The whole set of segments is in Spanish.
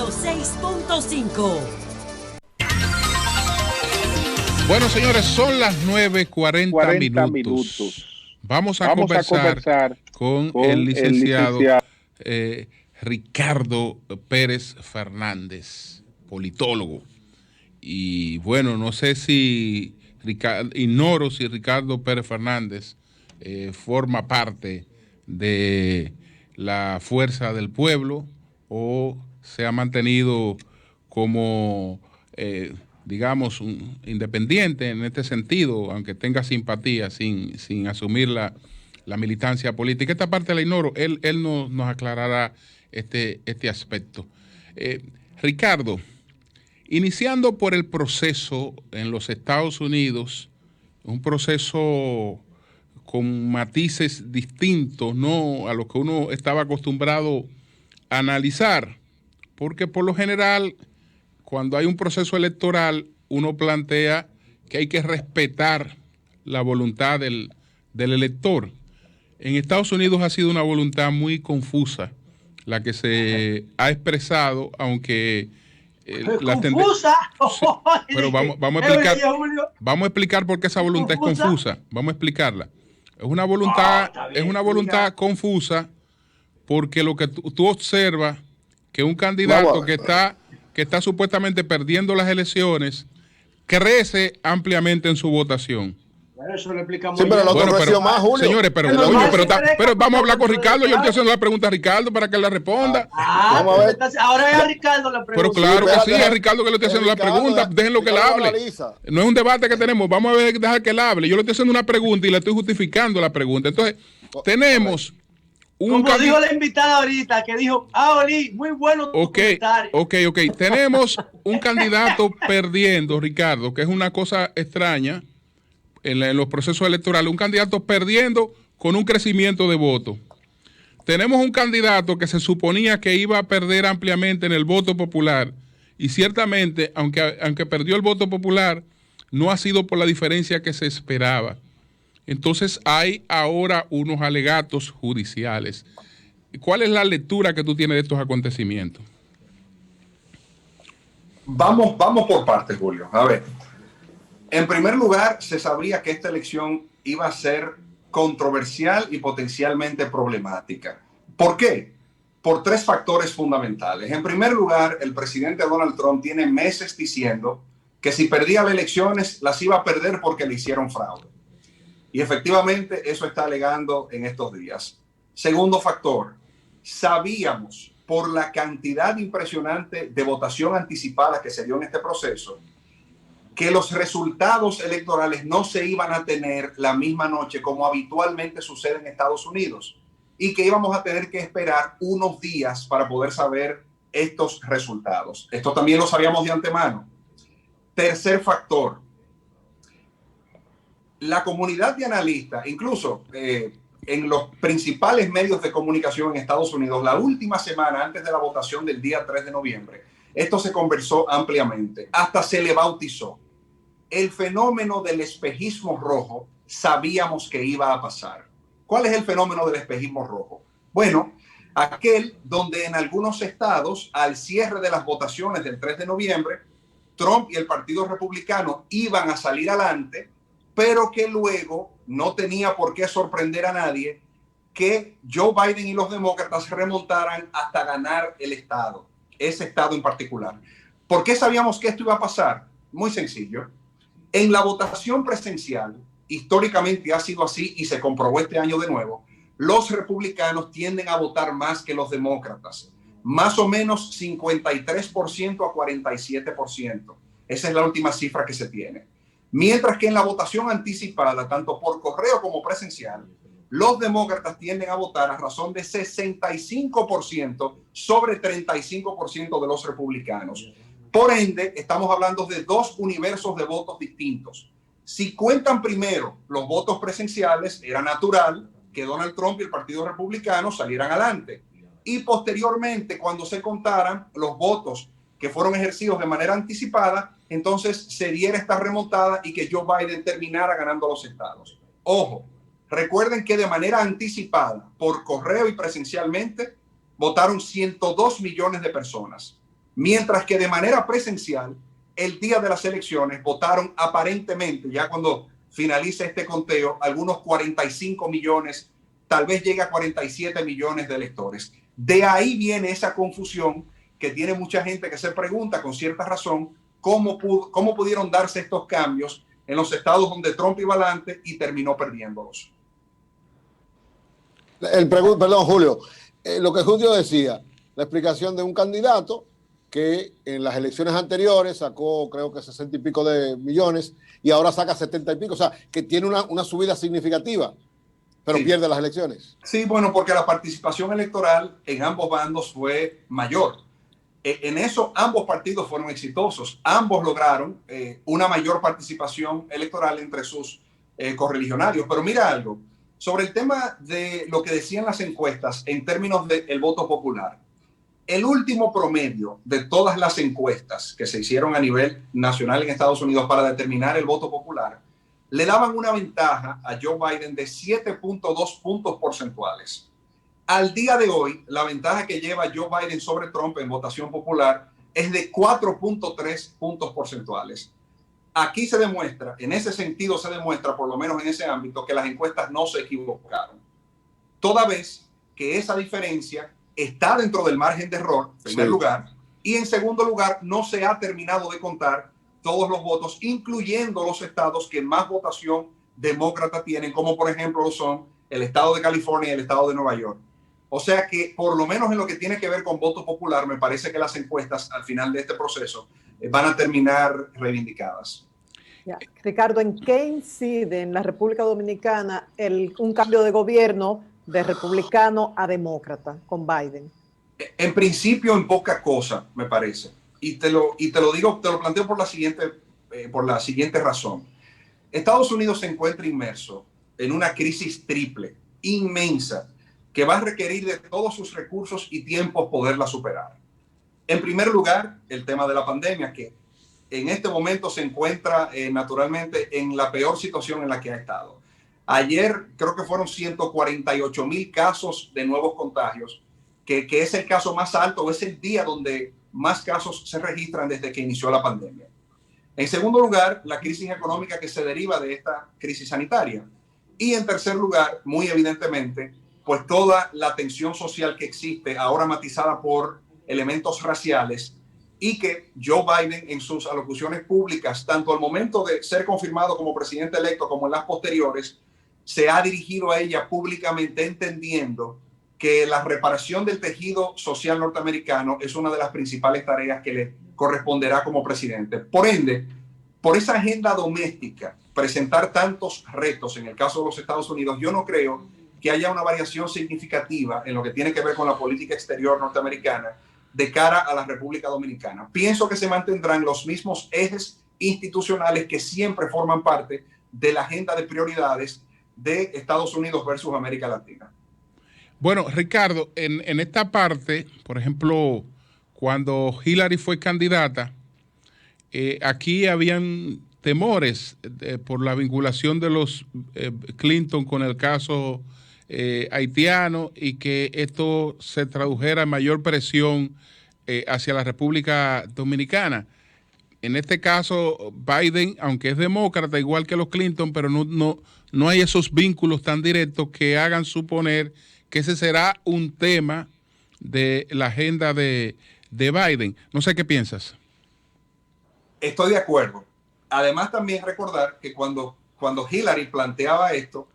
106.5. Bueno, señores, son las 9:40 minutos. Vamos a conversar con el licenciado Ricardo Pérez Fernández, politólogo. Y bueno, no sé si ignoro si Ricardo Pérez Fernández forma parte de la Fuerza del Pueblo o se ha mantenido como digamos, independiente en este sentido, aunque tenga simpatía, sin asumir la militancia política. Esta parte la ignoro. Él nos aclarará este aspecto. Ricardo, iniciando por el proceso en los Estados Unidos, un proceso con matices distintos, no a lo que uno estaba acostumbrado a analizar, porque por lo general, cuando hay un proceso electoral, uno plantea que hay que respetar la voluntad del elector. En Estados Unidos ha sido una voluntad muy confusa la que se ha expresado, aunque confusa. Pero vamos a explicar por qué esa voluntad es confusa. Vamos a explicarla. Es una voluntad confusa porque lo que tú observas que un candidato que está supuestamente perdiendo las elecciones crece ampliamente en su votación. Bueno, eso lo explicamos. Sí, pero lo creció más, Julio. Señores, pero vamos a hablar con Ricardo. Yo le estoy haciendo la pregunta a Ricardo para que él la responda. Vamos a ver. Ahora es a Ricardo la pregunta. Pero claro que sí, es a Ricardo que le estoy haciendo la pregunta. Déjenlo que él hable. No es un debate que tenemos. Vamos a dejar que él hable. Yo le estoy haciendo una pregunta y le estoy justificando la pregunta. Entonces, tenemos como dijo la invitada ahorita, que dijo, Oli, muy bueno tu comentario. Ok. Tenemos un candidato perdiendo, Ricardo, que es una cosa extraña en los procesos electorales, un candidato perdiendo con un crecimiento de votos. Tenemos un candidato que se suponía que iba a perder ampliamente en el voto popular y ciertamente, aunque perdió el voto popular, no ha sido por la diferencia que se esperaba. Entonces hay ahora unos alegatos judiciales. ¿Cuál es la lectura que tú tienes de estos acontecimientos? Vamos por partes, Julio. A ver, en primer lugar, se sabía que esta elección iba a ser controversial y potencialmente problemática. ¿Por qué? Por tres factores fundamentales. En primer lugar, el presidente Donald Trump tiene meses diciendo que si perdía las elecciones, las iba a perder porque le hicieron fraude. Y efectivamente eso está alegando en estos días. Segundo factor, sabíamos por la cantidad impresionante de votación anticipada que se dio en este proceso, que los resultados electorales no se iban a tener la misma noche como habitualmente sucede en Estados Unidos y que íbamos a tener que esperar unos días para poder saber estos resultados. Esto también lo sabíamos de antemano. Tercer factor, la comunidad de analistas, incluso en los principales medios de comunicación en Estados Unidos, la última semana antes de la votación del día 3 de noviembre, esto se conversó ampliamente, hasta se le bautizó. El fenómeno del espejismo rojo sabíamos que iba a pasar. ¿Cuál es el fenómeno del espejismo rojo? Bueno, aquel donde en algunos estados, al cierre de las votaciones del 3 de noviembre, Trump y el Partido Republicano iban a salir adelante, pero que luego no tenía por qué sorprender a nadie que Joe Biden y los demócratas se remontaran hasta ganar el estado, ese estado en particular. ¿Por qué sabíamos que esto iba a pasar? Muy sencillo. En la votación presencial, históricamente ha sido así y se comprobó este año de nuevo, los republicanos tienden a votar más que los demócratas, más o menos 53% a 47%. Esa es la última cifra que se tiene. Mientras que en la votación anticipada, tanto por correo como presencial, los demócratas tienden a votar a razón de 65% sobre 35% de los republicanos. Por ende, estamos hablando de dos universos de votos distintos. Si cuentan primero los votos presenciales, era natural que Donald Trump y el Partido Republicano salieran adelante. Y posteriormente, cuando se contaran los votos que fueron ejercidos de manera anticipada, entonces se diera esta remontada y que Joe Biden terminara ganando los estados. Ojo, recuerden que de manera anticipada, por correo y presencialmente, votaron 102 millones de personas. mientras que de manera presencial, el día de las elecciones votaron aparentemente, ya cuando finalice este conteo, algunos 45 millones, tal vez llegue a 47 millones de electores. De ahí viene esa confusión que tiene mucha gente que se pregunta con cierta razón cómo pudieron darse estos cambios en los estados donde Trump iba adelante y terminó perdiéndolos. Perdón, Julio, lo que Julio decía, la explicación de un candidato que en las elecciones anteriores sacó creo que 60 y pico de millones y ahora saca 70 y pico, o sea, que tiene una subida significativa, pero sí pierde las elecciones. Sí, bueno, porque la participación electoral en ambos bandos fue mayor. En eso ambos partidos fueron exitosos, ambos lograron una mayor participación electoral entre sus correligionarios. Pero mira algo, sobre el tema de lo que decían las encuestas en términos del voto popular. El último promedio de todas las encuestas que se hicieron a nivel nacional en Estados Unidos para determinar el voto popular le daban una ventaja a Joe Biden de 7.2 puntos porcentuales. Al día de hoy, la ventaja que lleva Joe Biden sobre Trump en votación popular es de 4.3 puntos porcentuales. Aquí se demuestra, en ese sentido se demuestra, por lo menos en ese ámbito, que las encuestas no se equivocaron. Toda vez que esa diferencia está dentro del margen de error, en primer lugar, y en segundo lugar, no se ha terminado de contar todos los votos, incluyendo los estados que más votación demócrata tienen, como por ejemplo lo son el estado de California y el estado de Nueva York. O sea que, por lo menos en lo que tiene que ver con voto popular, me parece que las encuestas al final de este proceso van a terminar reivindicadas. Ya. Ricardo, ¿en qué incide en la República Dominicana un cambio de gobierno de republicano a demócrata con Biden? En principio, en poca cosa, me parece. Y te lo digo, te lo planteo por la siguiente razón. Estados Unidos se encuentra inmerso en una crisis triple, inmensa, que va a requerir de todos sus recursos y tiempos poderla superar. En primer lugar, el tema de la pandemia, que en este momento se encuentra naturalmente en la peor situación en la que ha estado. Ayer creo que fueron 148,000 casos de nuevos contagios, que es el caso más alto, es el día donde más casos se registran desde que inició la pandemia. En segundo lugar, la crisis económica que se deriva de esta crisis sanitaria. Y en tercer lugar, muy evidentemente, pues toda la tensión social que existe, ahora matizada por elementos raciales, y que Joe Biden en sus alocuciones públicas, tanto al momento de ser confirmado como presidente electo como en las posteriores, se ha dirigido a ella públicamente entendiendo que la reparación del tejido social norteamericano es una de las principales tareas que le corresponderá como presidente. Por ende, por esa agenda doméstica, presentar tantos retos en el caso de los Estados Unidos, yo no creo que haya una variación significativa en lo que tiene que ver con la política exterior norteamericana de cara a la República Dominicana. Pienso que se mantendrán los mismos ejes institucionales que siempre forman parte de la agenda de prioridades de Estados Unidos versus América Latina. Bueno, Ricardo, en esta parte, por ejemplo, cuando Hillary fue candidata, aquí habían temores por la vinculación de los Clinton con el caso haitiano y que esto se tradujera en mayor presión hacia la República Dominicana. En este caso, Biden, aunque es demócrata, igual que los Clinton, pero no hay esos vínculos tan directos que hagan suponer que ese será un tema de la agenda de Biden. No sé qué piensas. Estoy de acuerdo. Además, también recordar que cuando Hillary planteaba esto,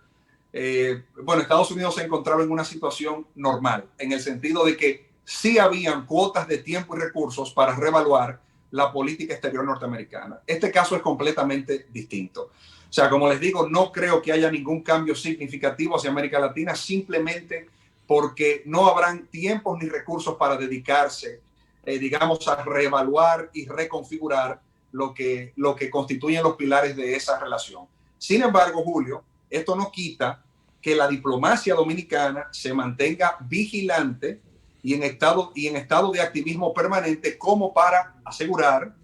Estados Unidos se encontraba en una situación normal, en el sentido de que sí habían cuotas de tiempo y recursos para reevaluar la política exterior norteamericana. Este caso es completamente distinto. O sea, como les digo, no creo que haya ningún cambio significativo hacia América Latina, simplemente porque no habrán tiempos ni recursos para dedicarse, a reevaluar y reconfigurar lo que constituyen los pilares de esa relación. Sin embargo, Julio, esto no quita que la diplomacia dominicana se mantenga vigilante y en estado de activismo permanente, como para asegurar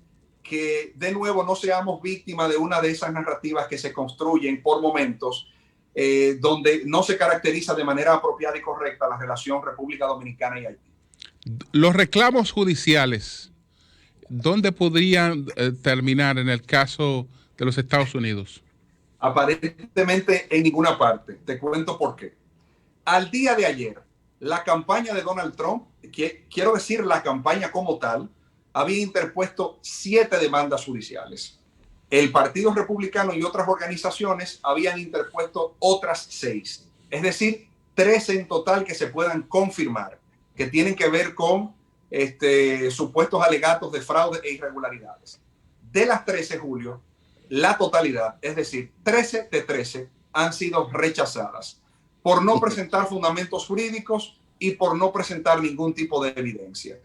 que de nuevo no seamos víctimas de una de esas narrativas que se construyen por momentos donde no se caracteriza de manera apropiada y correcta la relación República Dominicana y Haití. Los reclamos judiciales ¿dónde podrían terminar en el caso de los Estados Unidos? Aparentemente en ninguna parte. Te cuento por qué. Al día de ayer, la campaña de Donald Trump, quiero decir la campaña como tal, había interpuesto 7 demandas judiciales. El Partido Republicano y otras organizaciones habían interpuesto otras 6. Es decir, 13 en total que se puedan confirmar, que tienen que ver con supuestos alegatos de fraude e irregularidades. De las 13, Julio, la totalidad, es decir, 13 de 13 han sido rechazadas por no presentar fundamentos jurídicos y por no presentar ningún tipo de evidencia.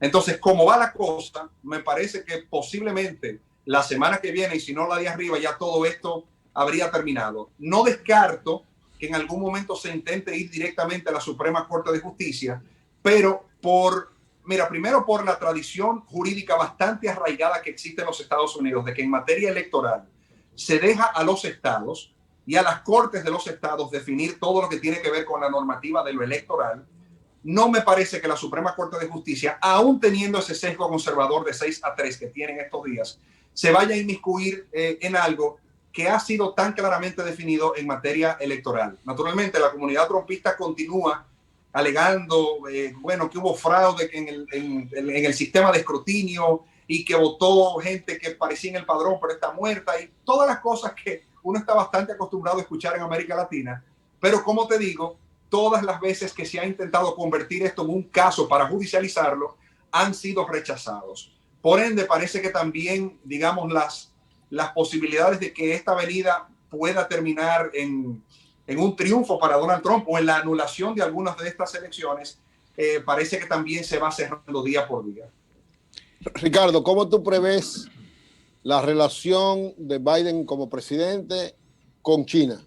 Entonces, como va la cosa, me parece que posiblemente la semana que viene, y si no la de arriba, ya todo esto habría terminado. No descarto que en algún momento se intente ir directamente a la Suprema Corte de Justicia, pero primero por la tradición jurídica bastante arraigada que existe en los Estados Unidos, de que en materia electoral se deja a los estados y a las cortes de los estados definir todo lo que tiene que ver con la normativa de lo electoral. No me parece que la Suprema Corte de Justicia, aún teniendo ese sesgo conservador de 6-3 que tienen estos días, se vaya a inmiscuir en algo que ha sido tan claramente definido en materia electoral. Naturalmente, la comunidad trumpista continúa alegando que hubo fraude en el sistema de escrutinio y que votó gente que parecía en el padrón pero está muerta, y todas las cosas que uno está bastante acostumbrado a escuchar en América Latina. Pero como te digo, todas las veces que se ha intentado convertir esto en un caso para judicializarlo, han sido rechazados. Por ende, parece que también, digamos, las posibilidades de que esta avenida pueda terminar en un triunfo para Donald Trump o en la anulación de algunas de estas elecciones, parece que también se va cerrando día por día. Ricardo, ¿cómo tú prevés la relación de Biden como presidente con China?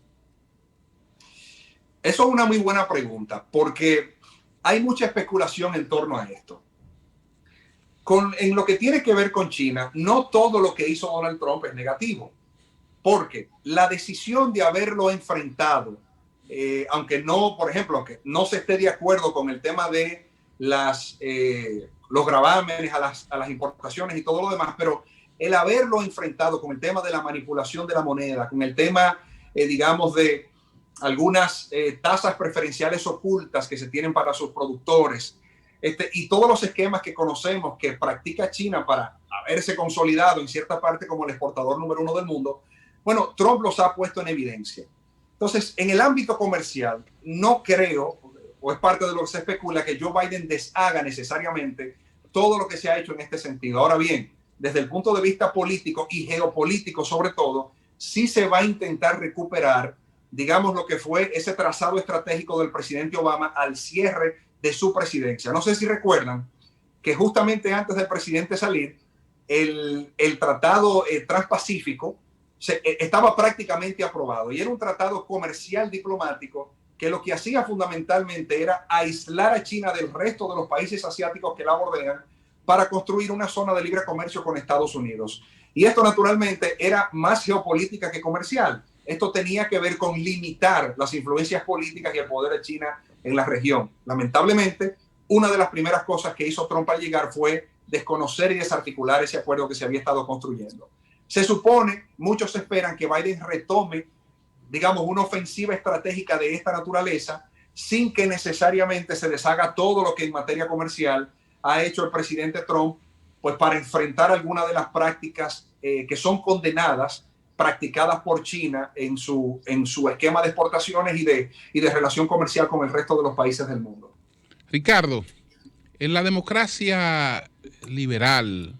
Eso es una muy buena pregunta, porque hay mucha especulación en torno a esto. En lo que tiene que ver con China, no todo lo que hizo Donald Trump es negativo, porque la decisión de haberlo enfrentado, aunque no, por ejemplo, aunque no se esté de acuerdo con el tema de los gravámenes a las importaciones y todo lo demás, pero el haberlo enfrentado con el tema de la manipulación de la moneda, con el tema, digamos, de algunas tasas preferenciales ocultas que se tienen para sus productores, y todos los esquemas que conocemos que practica China para haberse consolidado en cierta parte como el exportador número 1 del mundo, bueno, Trump los ha puesto en evidencia. Entonces, en el ámbito comercial, no creo, o es parte de lo que se especula, que Joe Biden deshaga necesariamente todo lo que se ha hecho en este sentido. Ahora bien, desde el punto de vista político y geopolítico sobre todo, sí se va a intentar recuperar, digamos, lo que fue ese trazado estratégico del presidente Obama al cierre de su presidencia. No sé si recuerdan que justamente antes del presidente salir, el tratado transpacífico estaba prácticamente aprobado, y era un tratado comercial diplomático que lo que hacía fundamentalmente era aislar a China del resto de los países asiáticos que la bordean para construir una zona de libre comercio con Estados Unidos. Y esto naturalmente era más geopolítica que comercial. Esto tenía que ver con limitar las influencias políticas y el poder de China en la región. Lamentablemente, una de las primeras cosas que hizo Trump al llegar fue desconocer y desarticular ese acuerdo que se había estado construyendo. Se supone, muchos esperan que Biden retome, digamos, una ofensiva estratégica de esta naturaleza sin que necesariamente se deshaga todo lo que en materia comercial ha hecho el presidente Trump, pues para enfrentar algunas de las prácticas que son condenadas, practicadas por China en su esquema de exportaciones y de relación comercial con el resto de los países del mundo. Ricardo, en la democracia liberal,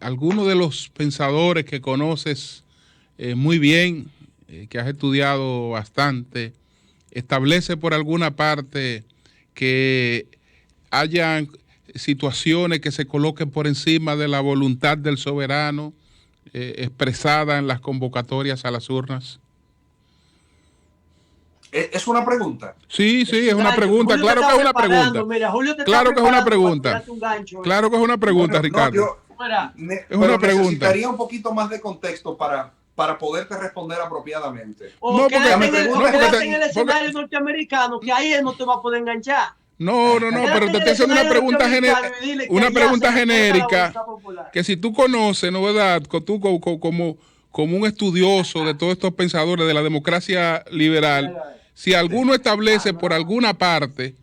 algunos de los pensadores que conoces muy bien, que has estudiado bastante, establece por alguna parte que hayan situaciones que se coloquen por encima de la voluntad del soberano expresada en las convocatorias a las urnas. ¿Es una pregunta? Sí, es una pregunta. Claro que es una pregunta. Claro que es una pregunta. Claro que es una pregunta, Ricardo. Es una pregunta. Necesitaría un poquito más de contexto para poderte responder apropiadamente. O no, quédate en el escenario norteamericano, que ahí él no te va a poder enganchar. No, pero te estoy haciendo una pregunta genérica, que si tú conoces, ¿no verdad? Tú como un estudioso de todos estos pensadores de la democracia liberal, si alguno establece por alguna parte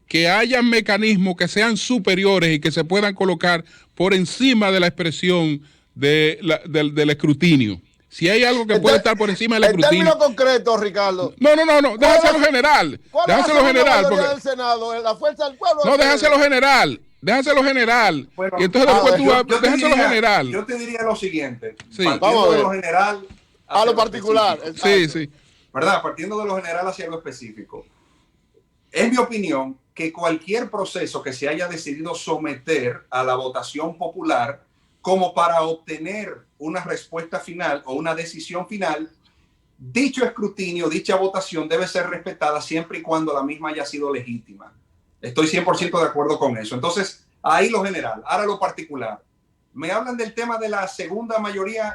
que haya mecanismos que sean superiores y que se puedan colocar por encima de la expresión del escrutinio. Si hay algo que puede estar por encima del escrutinio. En términos concretos, Ricardo. No. Déjaselo general. Déjaselo general. Porque del Senado, la fuerza del pueblo. No, déjaselo general. Bueno, y entonces después tú déjaselo general. Yo te diría lo siguiente. Sí. Partiendo de lo general a lo particular. Sí. ¿Verdad? Partiendo de lo general hacia lo específico. Es mi opinión que cualquier proceso que se haya decidido someter a la votación popular como para obtener una respuesta final o una decisión final, dicho escrutinio, dicha votación debe ser respetada siempre y cuando la misma haya sido legítima. Estoy 100% de acuerdo con eso. Entonces, ahí lo general. Ahora lo particular. Me hablan del tema de la segunda mayoría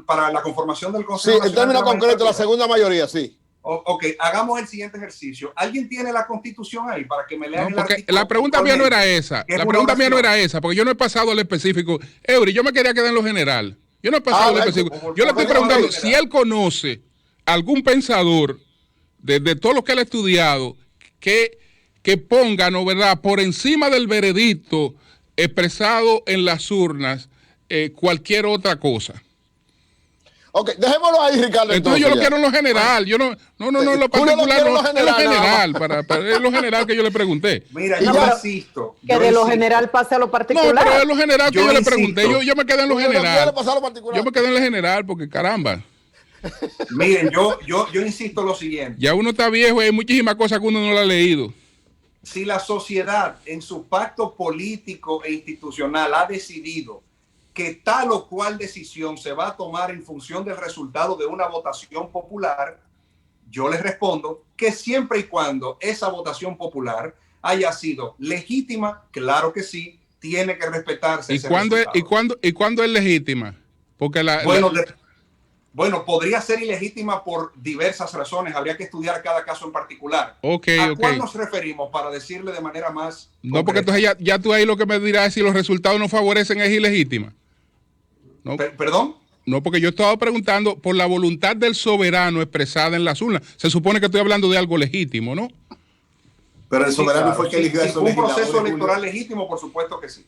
para la conformación del Consejo. Sí, en términos concretos, la segunda mayoría, sí. Ok, hagamos el siguiente ejercicio. ¿Alguien tiene la Constitución ahí para que me lean el artículo? La pregunta mía no era esa. La pregunta mía no era esa, porque yo no he pasado al específico. Eury, yo me quería quedar en lo general. Yo no he pasado al específico. Yo le estoy preguntando si él conoce algún pensador de todos los que él ha estudiado que ponga, ¿no verdad?, por encima del veredicto expresado en las urnas cualquier otra cosa. Ok, dejémoslo ahí, Ricardo. Entonces yo lo quiero en lo general. Yo no, lo particular, no, en lo general, es lo general que yo le pregunté. Mira, yo insisto. Que de lo general pase a lo particular. No, pero es lo general que yo le pregunté. Yo me quedé en lo general. Yo me quedé en lo general porque caramba. Miren, yo insisto lo siguiente. Ya uno está viejo y hay muchísimas cosas que uno no lo ha leído. Si la sociedad en su pacto político e institucional ha decidido que tal o cual decisión se va a tomar en función del resultado de una votación popular, yo les respondo que siempre y cuando esa votación popular haya sido legítima, claro que sí, tiene que respetarse. ¿Y cuándo es legítima? Porque bueno, podría ser ilegítima por diversas razones. Habría que estudiar cada caso en particular. ¿A cuál nos referimos para decirle de manera más No, porque entonces ya tú ahí lo que me dirás es si los resultados no favorecen es ilegítima. ¿No? ¿Perdón? No, porque yo estaba preguntando por la voluntad del soberano expresada en las urnas. Se supone que estoy hablando de algo legítimo, ¿no? Pero el soberano fue el que eligió a esos legisladores. Un proceso electoral legítimo, por supuesto que sí.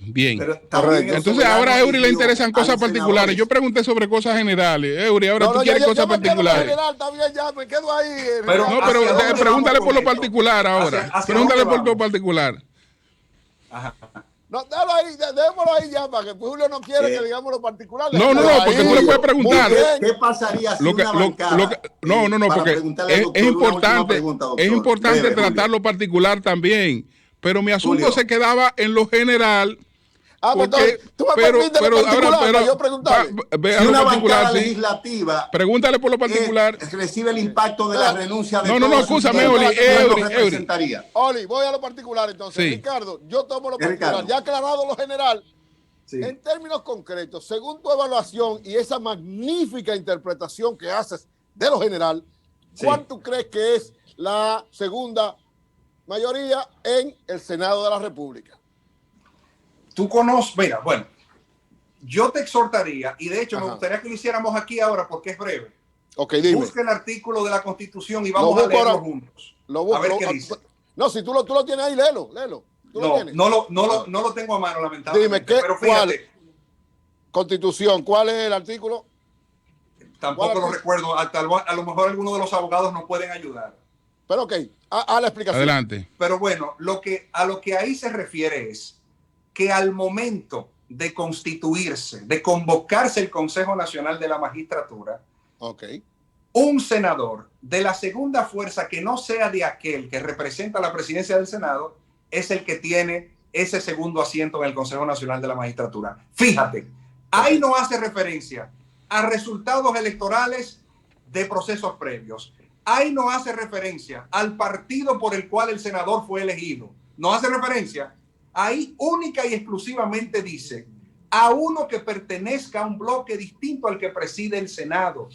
Bien. Entonces ahora a Eury le interesan cosas particulares. Yo pregunté sobre cosas generales. Eury, ahora tú quieres cosas particulares. Está bien, ya me quedo ahí. Pero pregúntale por lo particular ahora. Pregúntale por lo particular. Ajá. No, démoslo ahí ya, para que Julio no quiere que digamos lo particular. No, porque tú le puedes preguntar. ¿Qué pasaría si una bancada? No, porque es importante tratar lo particular también. Pero mi asunto se quedaba en lo general. Porque, tú me permites lo particular para yo preguntarle. Si una bancada legislativa pregúntale por lo particular. Recibe el impacto de la renuncia de No, escúchame, Oli, voy a lo particular entonces. Sí. Ricardo, yo tomo lo particular. Ricardo. Ya aclarado lo general. Sí. En términos concretos, según tu evaluación y esa magnífica interpretación que haces de lo general, ¿cuál tú crees que es la segunda mayoría en el Senado de la República? Tú conoces, mira, bueno, yo te exhortaría, y de hecho me gustaría que lo hiciéramos aquí ahora porque es breve. Ok, dime. Busca el artículo de la Constitución y vamos a leerlo juntos. A ver qué dice. No, si tú lo tienes ahí, léelo. No lo tengo a mano, lamentablemente. Dime, pero fíjate. Constitución, ¿cuál es el artículo? Tampoco lo recuerdo. A lo mejor algunos de los abogados nos pueden ayudar. Pero ok, a la explicación. Adelante. Pero bueno, a lo que ahí se refiere es que al momento de constituirse, de convocarse el Consejo Nacional de la Magistratura, un senador de la segunda fuerza que no sea de aquel que representa la presidencia del Senado es el que tiene ese segundo asiento en el Consejo Nacional de la Magistratura. Fíjate, ahí no hace referencia a resultados electorales de procesos previos. Ahí no hace referencia al partido por el cual el senador fue elegido. No hace referencia. Ahí única y exclusivamente dice a uno que pertenezca a un bloque distinto al que preside el Senado.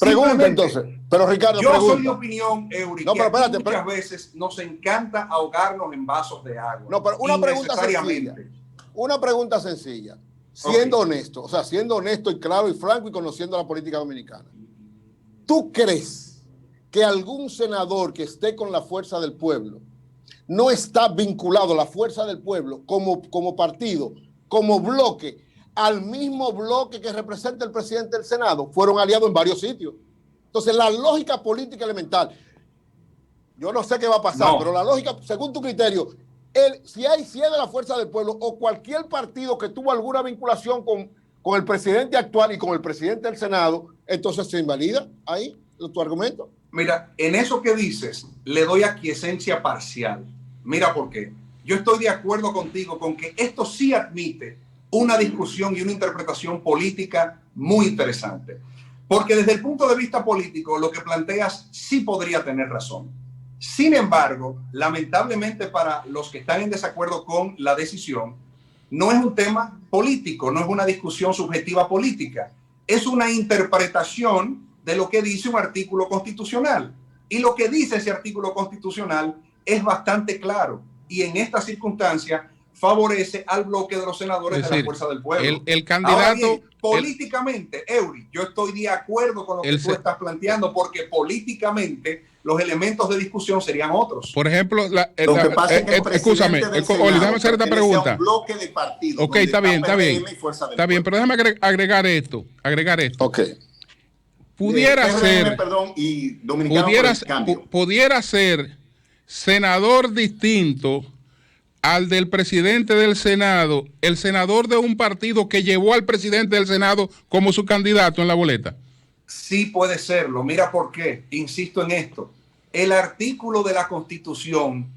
Pregunta entonces. Pero Ricardo, yo pregunta. soy de opinión, Eury, No, que pero espérate, muchas veces nos encanta ahogarnos en vasos de agua. No, pero una pregunta sencilla. Innecesariamente. Una pregunta sencilla. Siendo honesto, o sea, siendo honesto y claro y franco y conociendo la política dominicana. ¿Tú crees que algún senador que esté con la Fuerza del Pueblo no está vinculado a la Fuerza del Pueblo como partido, como bloque, al mismo bloque que representa el presidente del Senado? Fueron aliados en varios sitios. Entonces, la lógica política elemental, yo no sé qué va a pasar, pero la lógica, según tu criterio, si es de la Fuerza del Pueblo o cualquier partido que tuvo alguna vinculación con el presidente actual y con el presidente del Senado, entonces se invalida ahí tu argumento. Mira, en eso que dices, le doy aquiescencia parcial. Mira por qué. Yo estoy de acuerdo contigo con que esto sí admite una discusión y una interpretación política muy interesante. Porque desde el punto de vista político, lo que planteas sí podría tener razón. Sin embargo, lamentablemente para los que están en desacuerdo con la decisión, no es un tema político, no es una discusión subjetiva política, es una interpretación de lo que dice un artículo constitucional. Y lo que dice ese artículo constitucional es bastante claro y en esta circunstancia favorece al bloque de los senadores de la Fuerza del Pueblo. El candidato... Ahora bien, políticamente, Eury, yo estoy de acuerdo con lo que tú estás planteando, porque políticamente los elementos de discusión serían otros. Por ejemplo, lo que pasa es que escúchame, Oli, déjame hacer esta pregunta. Un bloque de partidos. Ok, está bien, pero déjame agregar esto. Ok. Pudiera ser, perdón, y pudiera ser senador distinto al del presidente del Senado, el senador de un partido que llevó al presidente del Senado como su candidato en la boleta. Sí puede serlo. Mira por qué. Insisto en esto. El artículo de la Constitución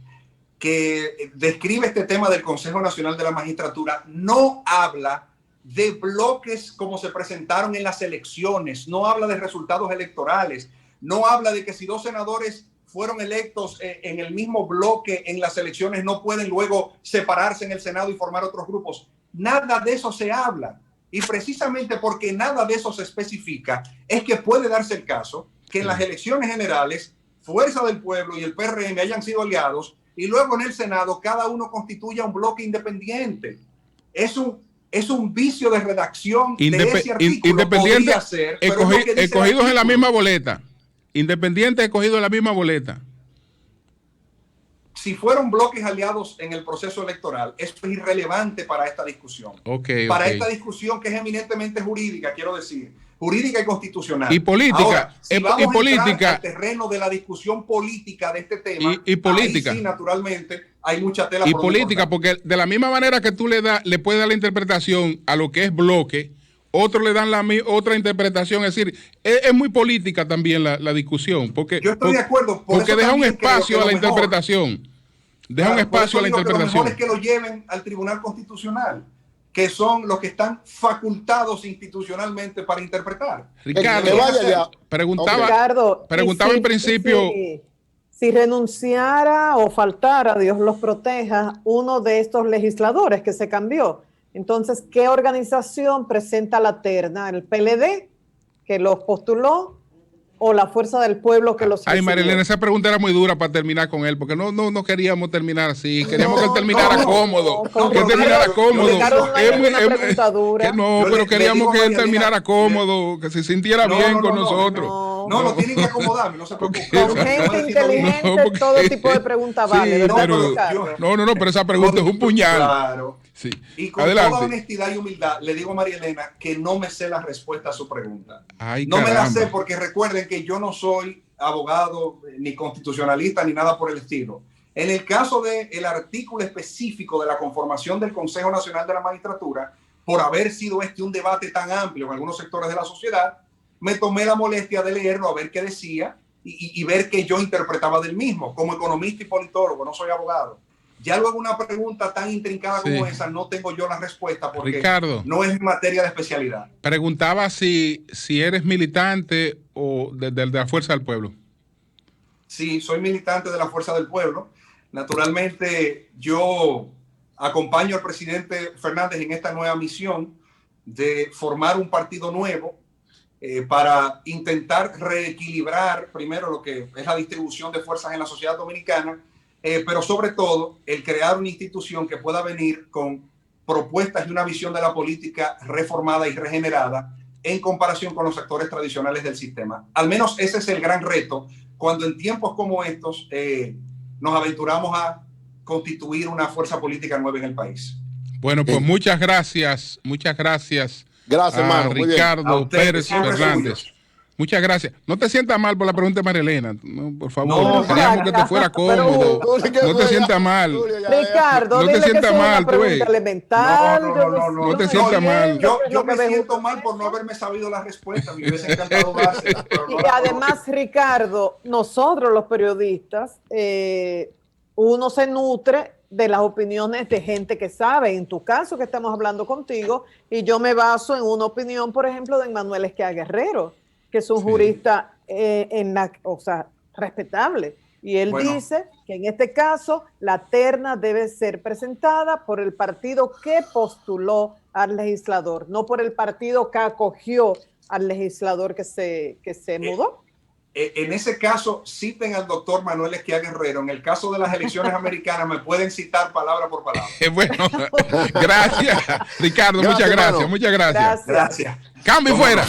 que describe este tema del Consejo Nacional de la Magistratura no habla de bloques como se presentaron en las elecciones, no habla de resultados electorales, no habla de que si dos senadores fueron electos en el mismo bloque en las elecciones no pueden luego separarse en el Senado y formar otros grupos. Nada de eso se habla. Y precisamente porque nada de eso se especifica, es que puede darse el caso que en las elecciones generales, Fuerza del Pueblo y el PRM hayan sido aliados y luego en el Senado cada uno constituya un bloque independiente. Es un vicio de redacción de ese artículo. Independiente, ser, escogidos en la misma boleta. Independientes escogidos en la misma boleta. Si fueron bloques aliados en el proceso electoral, eso es irrelevante para esta discusión. Para esta discusión que es eminentemente jurídica, quiero decir, jurídica y constitucional. Y política. Ahora, si vamos y política. A entrar al terreno de la discusión política de este tema, y política. Ahí sí, naturalmente, hay mucha tela. Y política, porque de la misma manera que tú le puedes dar la interpretación a lo que es bloque, otros le dan otra interpretación. Es decir, es muy política también la discusión. Porque, yo estoy de acuerdo. Porque deja un espacio a la interpretación. Deja un espacio a la interpretación. Lo mejor es que lo lleven al Tribunal Constitucional, que son los que están facultados institucionalmente para interpretar. Ricardo, preguntaba en principio... Si renunciara o faltara, Dios los proteja, uno de estos legisladores que se cambió, entonces, ¿qué organización presenta la terna? ¿El PLD, que los postuló, o la Fuerza del Pueblo que los recibió? Ay, Marilena, esa pregunta era muy dura para terminar con él, porque no queríamos terminar así, queríamos que él terminara cómodo, que él terminara cómodo. Pero queríamos que él terminara cómodo, que se sintiera bien con nosotros. No, tienen que acomodarme, no se preocupen. Con gente inteligente, todo tipo de preguntas vale, ¿verdad? Pero esa pregunta es un puñal. Claro. Sí. Y con toda honestidad y humildad le digo a María Elena que no me sé la respuesta a su pregunta. No me la sé porque recuerden que yo no soy abogado ni constitucionalista ni nada por el estilo. En el caso del artículo específico de la conformación del Consejo Nacional de la Magistratura, por haber sido un debate tan amplio en algunos sectores de la sociedad, me tomé la molestia de leerlo a ver qué decía y ver qué yo interpretaba del mismo. Como economista y politólogo, no soy abogado. Ya luego una pregunta tan intrincada como esa, no tengo yo la respuesta porque Ricardo, no es mi materia de especialidad. Preguntaba si eres militante o de la Fuerza del Pueblo. Sí, soy militante de la Fuerza del Pueblo. Naturalmente, yo acompaño al presidente Fernández en esta nueva misión de formar un partido nuevo para intentar reequilibrar primero lo que es la distribución de fuerzas en la sociedad dominicana, pero sobre todo el crear una institución que pueda venir con propuestas y una visión de la política reformada y regenerada en comparación con los actores tradicionales del sistema. Al menos ese es el gran reto cuando en tiempos como estos nos aventuramos a constituir una fuerza política nueva en el país. Bueno, pues muchas gracias Gracias, hermano. Muy bien. Ricardo Pérez siempre Fernández. suyos. Muchas gracias. No te sientas mal por la pregunta de María Elena. No, por favor, No, queríamos que te fuera cómodo. No te sientas mal. Ricardo, No te dile que sientas es una mal, tú ves. pregunta elemental. No te sientas mal. Yo me siento mal por no haberme sabido la respuesta. Me hubiese encantado dársela, pero no Y la además, Ricardo, nosotros los periodistas, uno se nutre de las opiniones de gente que sabe. En tu caso, que estamos hablando contigo, y yo me baso en una opinión, por ejemplo, de Manuel Esquia Guerrero, que es un jurista respetable. Y él dice que en este caso la terna debe ser presentada por el partido que postuló al legislador, no por el partido que acogió al legislador que se mudó. En ese caso, citen al doctor Manuel Esquia Guerrero. En el caso de las elecciones americanas, me pueden citar palabra por palabra. Bueno, gracias, Ricardo. Muchas gracias. Gracias. Cambio y fuera.